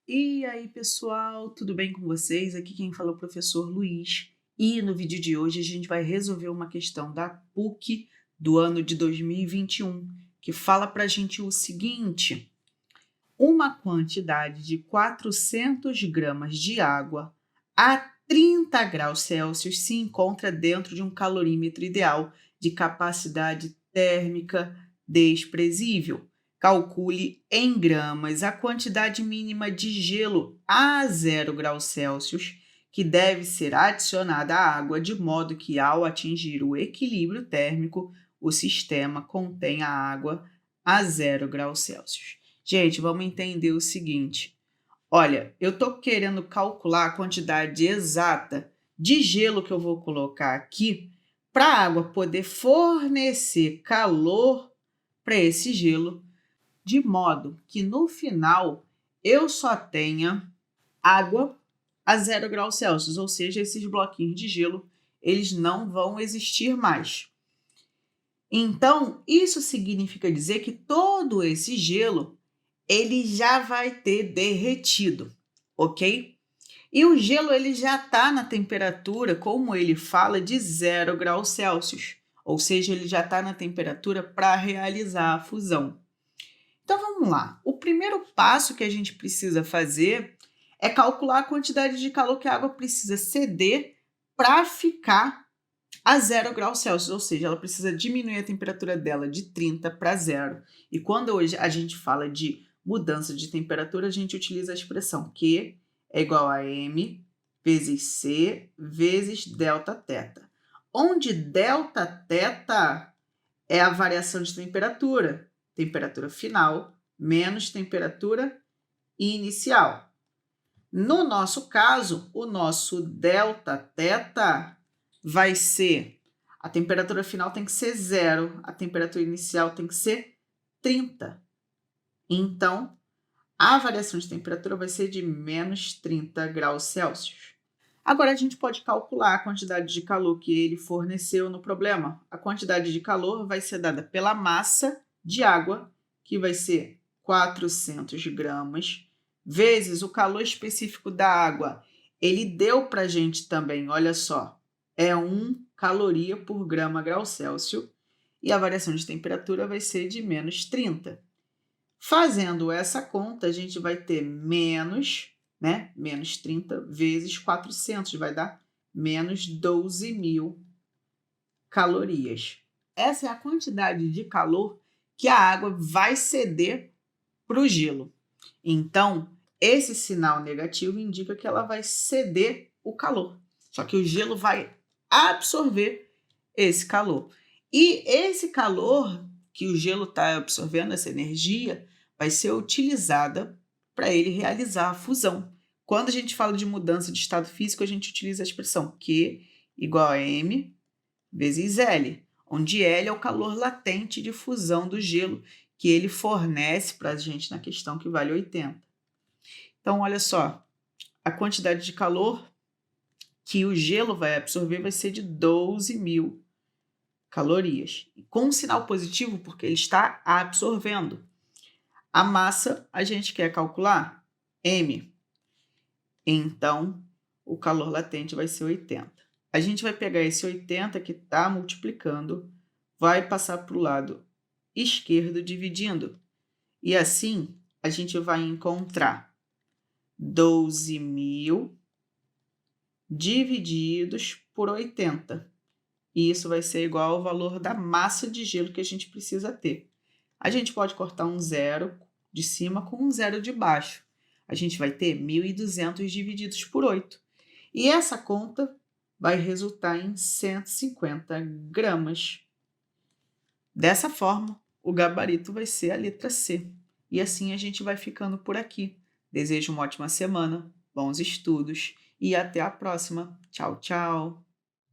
E aí, pessoal, tudo bem com vocês? Aqui quem fala é o professor Luiz. E no vídeo de hoje a gente vai resolver uma questão da PUC do ano de 2021, que fala para a gente o seguinte: uma quantidade de 400 gramas de água a 30 graus Celsius se encontra dentro de um calorímetro ideal de capacidade térmica desprezível. Calcule em gramas a quantidade mínima de gelo a 0 graus Celsius que deve ser adicionada à água, de modo que, ao atingir o equilíbrio térmico, o sistema contenha a água a 0 graus Celsius. Gente, vamos entender o seguinte. Olha, eu estou querendo calcular a quantidade exata de gelo que eu vou colocar aqui para a água poder fornecer calor para esse gelo, de modo que no final eu só tenha água a 0 graus Celsius, ou seja, esses bloquinhos de gelo eles não vão existir mais. Então, isso significa dizer que todo esse gelo ele já vai ter derretido, ok? E o gelo ele já está na temperatura, como ele fala, de 0 graus Celsius, ou seja, ele já está na temperatura para realizar a fusão. Então vamos lá. O primeiro passo que a gente precisa fazer é calcular a quantidade de calor que a água precisa ceder para ficar a 0 graus Celsius, ou seja, ela precisa diminuir a temperatura dela de 30 para 0. E quando hoje a gente fala de mudança de temperatura, a gente utiliza a expressão Q é igual a M vezes C vezes delta θ, onde delta θ é a variação de temperatura, temperatura final menos temperatura inicial. No nosso caso, o nosso delta θ vai ser, a temperatura final tem que ser 0, a temperatura inicial tem que ser 30. Então, a variação de temperatura vai ser de menos 30 graus Celsius. Agora, a gente pode calcular a quantidade de calor que ele forneceu no problema. A quantidade de calor vai ser dada pela massa de água, que vai ser 400 gramas, vezes o calor específico da água. Ele deu para a gente também, olha só, é 1 caloria por grama grau Celsius, e a variação de temperatura vai ser de menos 30. Fazendo essa conta, a gente vai ter menos 30 vezes 400, vai dar menos 12.000 calorias. Essa é a quantidade de calor que a água vai ceder para o gelo. Então, esse sinal negativo indica que ela vai ceder o calor. Só que o gelo vai absorver esse calor. E esse calor que o gelo está absorvendo, essa energia, vai ser utilizada para ele realizar a fusão. Quando a gente fala de mudança de estado físico, a gente utiliza a expressão Q igual a M vezes L, onde L é o calor latente de fusão do gelo que ele fornece para a gente na questão que vale 80. Então, olha só, a quantidade de calor que o gelo vai absorver vai ser de 12.000 calorias. Com um sinal positivo, porque ele está absorvendo. A massa a gente quer calcular M. Então, o calor latente vai ser 80. A gente vai pegar esse 80 que está multiplicando, vai passar para o lado esquerdo dividindo. E assim, a gente vai encontrar 12.000 divididos por 80. E isso vai ser igual ao valor da massa de gelo que a gente precisa ter. A gente pode cortar um zero de cima com um zero de baixo. A gente vai ter 1.200 divididos por 8. E essa conta vai resultar em 150 gramas. Dessa forma, o gabarito vai ser a letra C. E assim a gente vai ficando por aqui. Desejo uma ótima semana, bons estudos e até a próxima. Tchau, tchau!